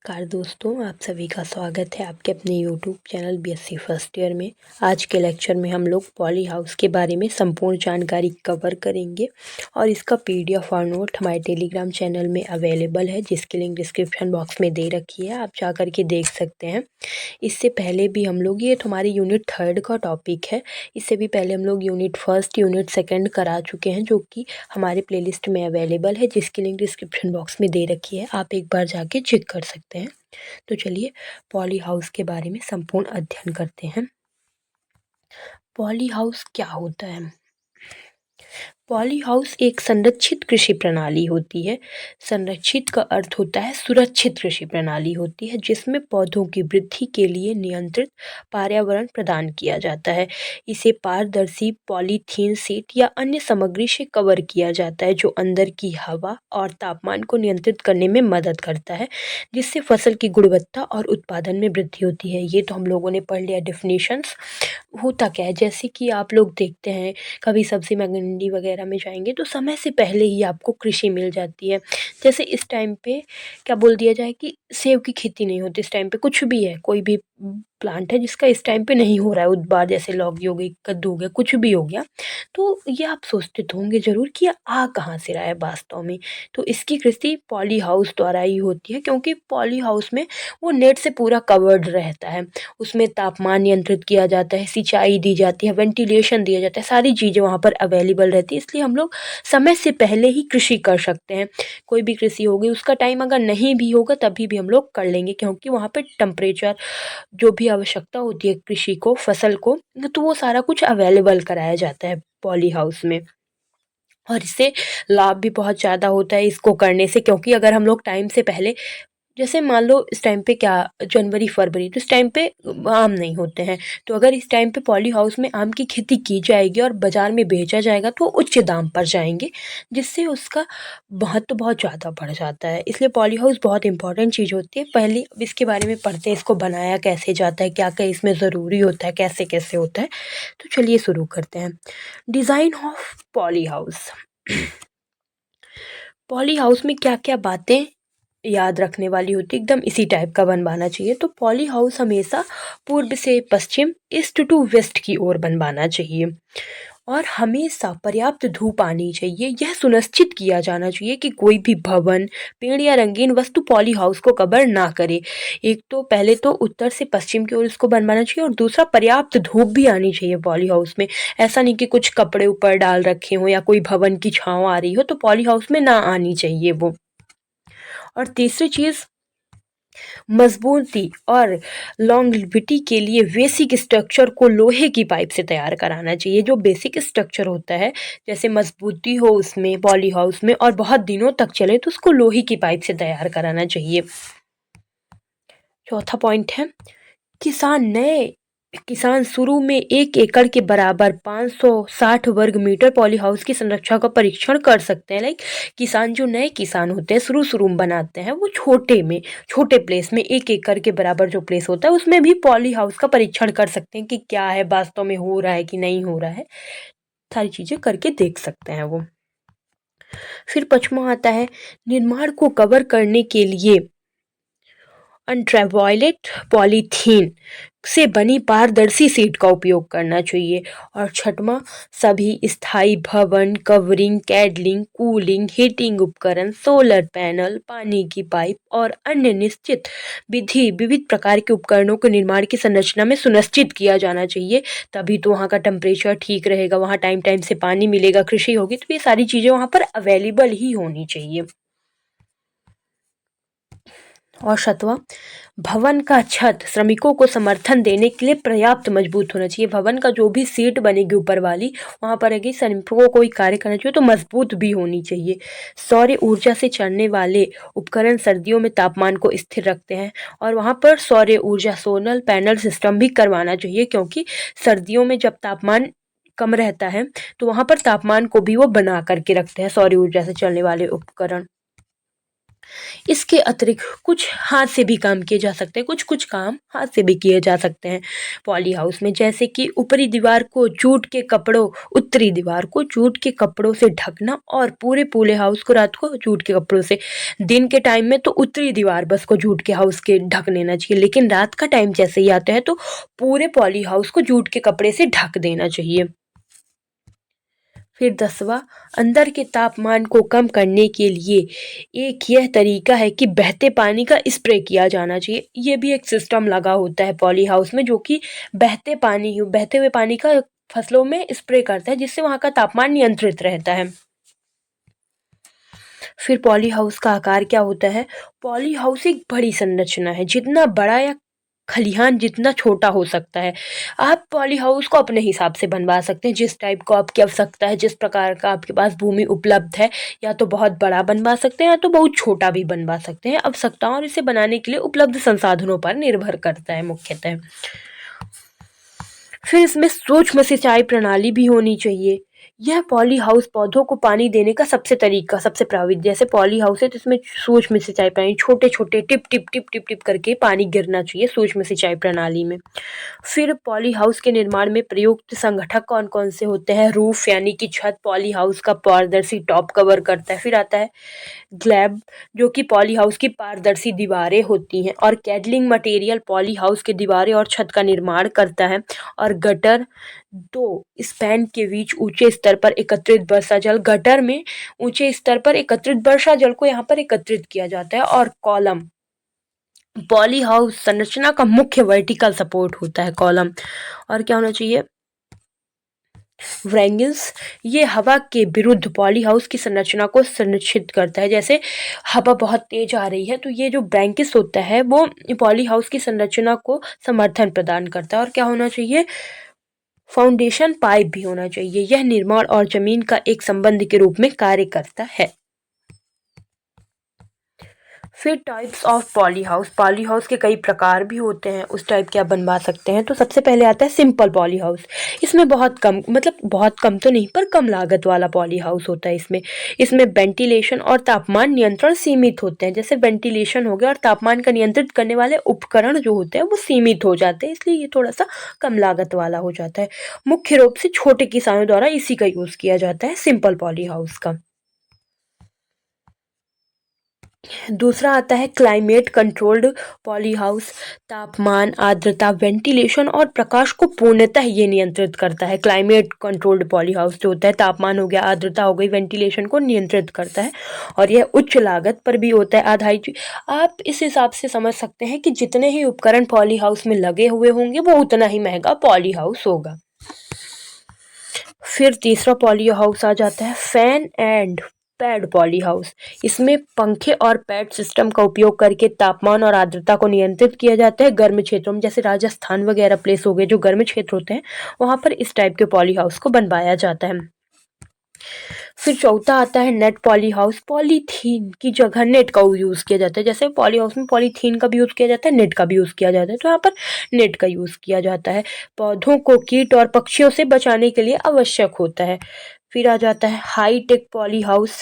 नमस्कार दोस्तों, आप सभी का स्वागत है आपके अपने YouTube channel BSc first year में। आज के लेक्चर में हम लोग पॉली हाउस के बारे में संपूर्ण जानकारी कवर करेंगे और इसका पीडीएफ और नोट हमारे टेलीग्राम चैनल में अवेलेबल है, जिसकी लिंक डिस्क्रिप्शन बॉक्स में दे रखी है, आप जा कर के देख सकते हैं। इससे पहले भी हम लोग, ये तो हमारी यूनिट 3 का टॉपिक है, इससे भी पहले हम लोग यूनिट 1, यूनिट 2 करा चुके हैं, जो कि हमारे प्लेलिस्ट में अवेलेबल है, जिसकी लिंक डिस्क्रिप्शन बॉक्स में दे रखी है, आप एक बार जाके चेक कर सकते हैं। तो चलिए पॉली हाउस के बारे में संपूर्ण अध्ययन करते हैं। पॉली हाउस क्या होता है? पॉली हाउस एक संरक्षित कृषि प्रणाली होती है। संरक्षित का अर्थ होता है सुरक्षित कृषि प्रणाली होती है, जिसमें पौधों की वृद्धि के लिए नियंत्रित पर्यावरण प्रदान किया जाता है। इसे पारदर्शी पॉलीथीन शीट या अन्य सामग्री से कवर किया जाता है, जो अंदर की हवा और तापमान को नियंत्रित करने में मदद करता है, जिससे फसल की गुणवत्ता और उत्पादन में वृद्धि होती है। ये तो हम लोगों ने पढ़ लिया डेफिनेशंस। होता क्या है, जैसे कि आप लोग देखते हैं कभी सब्जी मंडी वगैरह में जाएंगे तो समय से पहले ही आपको कृषि मिल जाती है। जैसे इस टाइम पे क्या बोल दिया जाए कि सेब की खेती नहीं होती, इस टाइम पे कुछ भी है, कोई भी प्लांट है जिसका इस टाइम पे नहीं हो रहा है उत्पाद, जैसे लौकी हो गई, कद्दू हो गया, कुछ भी हो गया, तो ये आप सोचते तो होंगे जरूर कि ये आ कहाँ से रहा है वास्तव में। तो इसकी कृषि पॉली हाउस द्वारा ही होती है, क्योंकि पॉली हाउस में वो नेट से पूरा कवर्ड रहता है, उसमें तापमान नियंत्रित किया जाता है, सिंचाई दी जाती है, वेंटिलेशन दिया जाता है, सारी चीज़ें वहाँ पर अवेलेबल रहती है। इसलिए हम लोग समय से पहले ही कृषि कर सकते हैं। कोई भी कृषि होगी, उसका टाइम अगर नहीं भी होगा तभी भी हम लोग कर लेंगे, क्योंकि वहाँ पे टेम्परेचर, जो भी आवश्यकता होती है कृषि को, फसल को, तो वो सारा कुछ अवेलेबल कराया जाता है पॉली हाउस में। और इससे लाभ भी बहुत ज़्यादा होता है इसको करने से, क्योंकि अगर हम लोग टाइम से पहले, जैसे मान लो इस टाइम पे क्या, जनवरी फरवरी, तो इस टाइम पे आम नहीं होते हैं, तो अगर इस टाइम पे पॉली हाउस में आम की खेती की जाएगी और बाज़ार में बेचा जाएगा तो उच्च दाम पर जाएंगे, जिससे उसका महत्व तो बहुत ज़्यादा बढ़ जाता है। इसलिए पॉली हाउस बहुत इंपॉर्टेंट चीज़ होती है। पहले अब इसके बारे में पढ़ते हैं, इसको बनाया कैसे जाता है, क्या क्या इसमें ज़रूरी होता है, कैसे कैसे होता है। तो चलिए शुरू करते हैं। Design of poly house. Poly house में क्या क्या बातें याद रखने वाली होती है, एकदम इसी टाइप का बनवाना चाहिए। तो पॉली हाउस हमेशा पूर्व से पश्चिम, ईस्ट टू वेस्ट की ओर बनवाना चाहिए, और हमेशा पर्याप्त धूप आनी चाहिए। यह सुनिश्चित किया जाना चाहिए कि कोई भी भवन, पेड़ या रंगीन वस्तु पॉली हाउस को कवर ना करे। एक तो पहले तो उत्तर से पश्चिम की ओर इसको बनवाना चाहिए, और दूसरा पर्याप्त धूप भी आनी चाहिए पॉली हाउस में। ऐसा नहीं कि कुछ कपड़े ऊपर डाल रखे हो या कोई भवन की छांव आ रही हो तो पॉली हाउस में ना आनी चाहिए वो। और तीसरी चीज़, मजबूती और लॉन्गेविटी के लिए बेसिक स्ट्रक्चर को लोहे की पाइप से तैयार कराना चाहिए। जो बेसिक स्ट्रक्चर होता है, जैसे मजबूती हो उसमें पॉली हाउस में और बहुत दिनों तक चले, तो उसको लोहे की पाइप से तैयार कराना चाहिए। चौथा पॉइंट है, किसान शुरू में 1 एकड़ के बराबर 560 वर्ग मीटर पॉली हाउस की संरचना का परीक्षण कर सकते हैं। लाइक किसान, जो नए किसान होते हैं, शुरू में बनाते हैं, वो छोटे प्लेस में 1 एकड़ के बराबर जो प्लेस होता है उसमें भी पॉली हाउस का परीक्षण कर सकते हैं कि क्या है, वास्तव में हो रहा है कि नहीं हो रहा है, सारी चीजें करके देख सकते हैं वो। फिर पचमा आता है, निर्माण को कवर करने के लिए अल्ट्रावायलेट पॉलीथीन से बनी पारदर्शी शीट का उपयोग करना चाहिए। और छठवां, सभी स्थायी भवन, कवरिंग, कैडलिंग, कूलिंग, हीटिंग उपकरण, सोलर पैनल, पानी की पाइप और अन्य निश्चित विविध प्रकार के उपकरणों के निर्माण की संरचना में सुनिश्चित किया जाना चाहिए। तभी तो वहाँ का टेम्परेचर ठीक रहेगा, वहाँ टाइम टाइम से पानी मिलेगा, कृषि होगी, तो ये सारी चीज़ें वहाँ पर अवेलेबल ही होनी चाहिए। और सातवां, भवन का छत श्रमिकों को समर्थन देने के लिए पर्याप्त मजबूत होना चाहिए। भवन का जो भी सीट बनेगी ऊपर वाली, वहाँ पर अगर श्रमिकों को कोई कार्य करना चाहिए तो मजबूत भी होनी चाहिए। सौर ऊर्जा से चलने वाले उपकरण सर्दियों में तापमान को स्थिर रखते हैं, और वहाँ पर सौर ऊर्जा सोलर पैनल सिस्टम भी करवाना चाहिए, क्योंकि सर्दियों में जब तापमान कम रहता है तो वहाँ पर तापमान को भी वो बना करके रखते हैं, सौर ऊर्जा से चलने वाले उपकरण। इसके अतिरिक्त कुछ हाथ से भी काम किए जा सकते हैं, कुछ कुछ काम हाथ से भी किए जा सकते हैं पॉली हाउस में, जैसे कि ऊपरी दीवार को जूट के कपड़ों उत्तरी दीवार को जूट के कपड़ों से ढकना और पूरे पूरे हाउस को रात को जूट के कपड़ों से। दिन के टाइम में तो उत्तरी दीवार बस को जूट के हाउस के ढक लेना चाहिए, लेकिन रात का टाइम जैसे ही आता है तो पूरे पॉली हाउस को जूट के कपड़े से ढक देना चाहिए। फिर 10वां, अंदर के तापमान को कम करने के लिए एक यह तरीका है कि बहते पानी का स्प्रे किया जाना चाहिए। ये भी एक सिस्टम लगा होता है पॉली हाउस में, जो कि बहते हुए पानी का फसलों में स्प्रे करता है, जिससे वहाँ का तापमान नियंत्रित रहता है। फिर पॉली हाउस का आकार क्या होता है? पॉली हाउस एक बड़ी संरचना है, जितना बड़ा या खलिहान जितना छोटा हो सकता है। आप पॉली हाउस को अपने हिसाब से बनवा सकते हैं, जिस टाइप को आपकी आवश्यकता है, जिस प्रकार का आपके पास भूमि उपलब्ध है। या तो बहुत बड़ा बनवा सकते हैं या तो बहुत छोटा भी बनवा सकते हैं। आवश्यकताओं और इसे बनाने के लिए उपलब्ध संसाधनों पर निर्भर करता है मुख्यतः। फिर इसमें सूक्ष्म सिंचाई प्रणाली भी होनी चाहिए। यह पॉली हाउस पौधों को पानी देने का सबसे प्रभावी, जैसे पॉली हाउस है तो इसमें सूक्ष्म सिंचाई प्रणाली, छोटे छोटे tip tip tip tip tip करके पानी गिरना चाहिए सूक्ष्म सिंचाई प्रणाली में। फिर पॉली हाउस के निर्माण में प्रयुक्त संगठक कौन कौन से होते हैं? रूफ यानी कि छत पॉली हाउस का पारदर्शी टॉप कवर करता है। फिर आता है ग्लैब, जो कि पॉली हाउस की पारदर्शी दीवारें होती हैं। और कैडलिंग मटेरियल पॉली हाउस की दीवारें और छत का निर्माण करता है। और गटर, दो स्पैन के बीच ऊंचे स्तर पर एकत्रित वर्षा जल, गटर में ऊंचे स्तर पर एकत्रित वर्षा जल को यहाँ पर एकत्रित किया जाता है। और कॉलम, पॉली हाउस संरचना का मुख्य वर्टिकल सपोर्ट होता है कॉलम। और क्या होना चाहिए? व्रैंगिल्स, ये हवा के विरुद्ध पॉली हाउस की संरचना को सुनिश्चित करता है। जैसे हवा बहुत तेज आ रही है तो ये जो ब्रैंकिस होता है वो पॉली हाउस की संरचना को समर्थन प्रदान करता है। और क्या होना चाहिए? फाउंडेशन पाइप भी होना चाहिए। यह निर्माण और जमीन का एक संबंध के रूप में कार्य करता है। फिर टाइप्स ऑफ पॉली हाउस के कई प्रकार भी होते हैं, उस टाइप के आप बनवा सकते हैं। तो सबसे पहले आता है सिंपल पॉली हाउस। इसमें बहुत कम, मतलब बहुत कम तो नहीं पर कम लागत वाला पॉली हाउस होता है। इसमें वेंटिलेशन और तापमान नियंत्रण सीमित होते हैं। जैसे वेंटिलेशन हो गया और तापमान का नियंत्रित करने वाले उपकरण जो होते हैं वो सीमित हो जाते हैं, इसलिए ये थोड़ा सा कम लागत वाला हो जाता है। मुख्य रूप से छोटे किसानों द्वारा इसी का यूज किया जाता है, सिंपल पॉली हाउस का। दूसरा आता है क्लाइमेट कंट्रोल्ड पॉली हाउस। तापमान, आर्द्रता, वेंटिलेशन और प्रकाश को पूर्णतः ये नियंत्रित करता है। क्लाइमेट कंट्रोल्ड पॉली हाउस जो होता है, तापमान हो गया, आर्द्रता हो गई, वेंटिलेशन को नियंत्रित करता है। और यह उच्च लागत पर भी होता है, आधारित। आप इस हिसाब से समझ सकते हैं कि जितने ही उपकरण पॉली हाउस में लगे हुए होंगे वो उतना ही महंगा पॉली हाउस होगा। फिर तीसरा पॉली हाउस आ जाता है fan and pad poly house. इसमें पंखे और पैड सिस्टम का उपयोग करके तापमान और आर्द्रता को नियंत्रित किया जाता है। गर्म क्षेत्रों में, जैसे राजस्थान वगैरह प्लेस हो गए जो गर्म क्षेत्र होते हैं, वहां पर इस टाइप के पॉली हाउस को बनवाया जाता है। फिर चौथा आता है नेट पॉली हाउस। पॉलीथीन की जगह नेट का यूज किया जाता है। जैसे पॉली हाउस में पॉलीथीन का भी यूज किया जाता है, नेट का भी यूज किया जाता है, तो यहाँ पर नेट का यूज किया जाता है। पौधों को कीट और पक्षियों से बचाने के लिए आवश्यक होता है। फिर आ जाता है हाई टेक पॉली हाउस।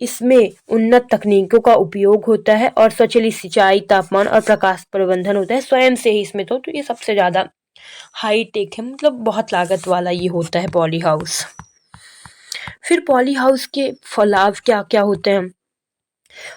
इसमें उन्नत तकनीकों का उपयोग होता है और स्वचालित सिंचाई, तापमान और प्रकाश प्रबंधन होता है स्वयं से ही इसमें। तो ये सबसे ज्यादा हाई टेक है, मतलब बहुत लागत वाला ये होता है पॉली हाउस। फिर पॉली हाउस के फलाव क्या क्या होते हैं?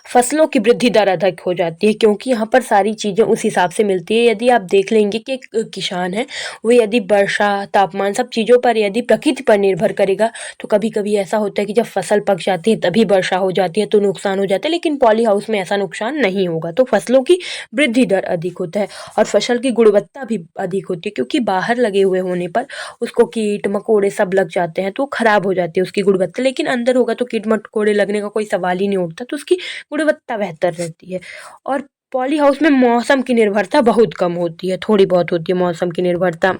फसलों की वृद्धि दर अधिक हो जाती है, क्योंकि यहाँ पर सारी चीज़ें उस हिसाब से मिलती है। यदि आप देख लेंगे कि एक किसान है, वो यदि वर्षा, तापमान, सब चीज़ों पर, यदि प्रकृति पर निर्भर करेगा तो कभी कभी ऐसा होता है कि जब फसल पक जाती है तभी वर्षा हो जाती है तो नुकसान हो जाता है। लेकिन पॉली हाउस में ऐसा नुकसान नहीं होगा, तो फसलों की वृद्धि दर अधिक होता है और फसल की गुणवत्ता भी अधिक होती है, क्योंकि बाहर लगे हुए होने पर उसको कीट मकोड़े सब लग जाते हैं तो खराब हो जाती है उसकी गुणवत्ता। लेकिन अंदर होगा तो कीट मकोड़े लगने का कोई सवाल ही नहीं उठता, तो उसकी गुणवत्ता बेहतर रहती है। और पॉली हाउस में मौसम की निर्भरता बहुत कम होती है, थोड़ी बहुत होती है मौसम की निर्भरता।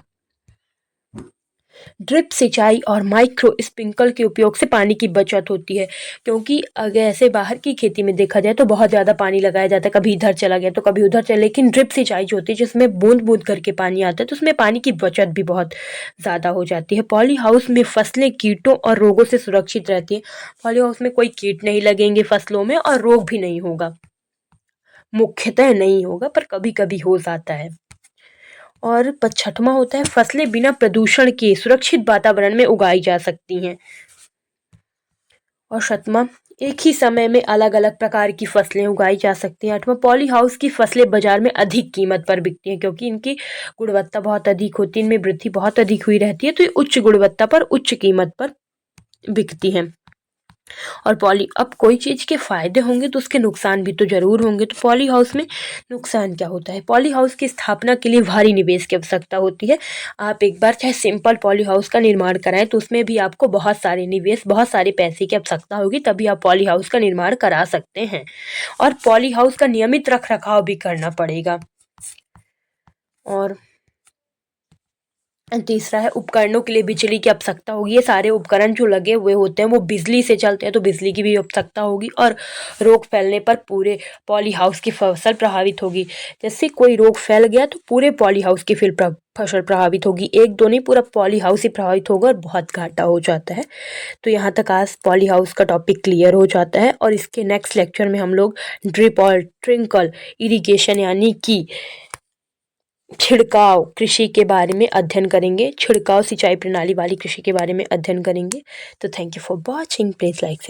ड्रिप सिंचाई और माइक्रो स्प्रिंकल के उपयोग से पानी की बचत होती है, क्योंकि अगर ऐसे बाहर की खेती में देखा जाए तो बहुत ज़्यादा पानी लगाया जाता है, कभी इधर चला गया तो कभी उधर चला, लेकिन ड्रिप सिंचाई जो होती है जिसमें बूंद बूंद करके पानी आता है तो उसमें पानी की बचत भी बहुत ज़्यादा हो जाती है। पॉली हाउस में फसलें कीटों और रोगों से सुरक्षित रहती हैं। पॉली हाउस में कोई कीट नहीं लगेंगे फसलों में और रोग भी नहीं होगा, मुख्यतः नहीं होगा, पर कभी कभी हो जाता है। और छठवां होता है फसलें बिना प्रदूषण के सुरक्षित वातावरण में उगाई जा सकती हैं। और सातवां, एक ही समय में अलग अलग प्रकार की फसलें उगाई जा सकती हैं। आठवां, पॉली हाउस की फसलें बाजार में अधिक कीमत पर बिकती हैं, क्योंकि इनकी गुणवत्ता बहुत अधिक होती है, इनमें वृद्धि बहुत अधिक हुई रहती है, तो ये उच्च गुणवत्ता पर उच्च कीमत पर बिकती हैं। और अब कोई चीज़ के फायदे होंगे तो उसके नुकसान भी तो जरूर होंगे। तो पॉली हाउस में नुकसान क्या होता है? पॉली हाउस की स्थापना के लिए भारी निवेश की आवश्यकता होती है। आप एक बार चाहे सिंपल पॉली हाउस का निर्माण कराएं तो उसमें भी आपको बहुत सारे निवेश, बहुत सारे पैसे की आवश्यकता होगी, तभी आप पॉली हाउस का निर्माण करा सकते हैं। और पॉली हाउस का नियमित रख रखाव भी करना पड़ेगा। और तीसरा है उपकरणों के लिए बिजली की आवश्यकता होगी। ये सारे उपकरण जो लगे हुए होते हैं वो बिजली से चलते हैं, तो बिजली की भी आवश्यकता होगी। और रोग फैलने पर पूरे पॉली हाउस की फसल प्रभावित होगी। जैसे कोई रोग फैल गया तो पूरे पॉली हाउस की फसल प्रभावित होगी, एक दो नहीं, पूरा पॉली हाउस ही प्रभावित होगा और बहुत घाटा हो जाता है। तो यहाँ तक आज पॉली हाउस का टॉपिक क्लियर हो जाता है। और इसके नेक्स्ट लेक्चर में हम लोग ड्रिप और ट्रिंकल इरिगेशन यानी कि छिड़काव कृषि के बारे में अध्ययन करेंगे, छिड़काव सिंचाई प्रणाली वाली कृषि के बारे में अध्ययन करेंगे। तो thank you for watching, please like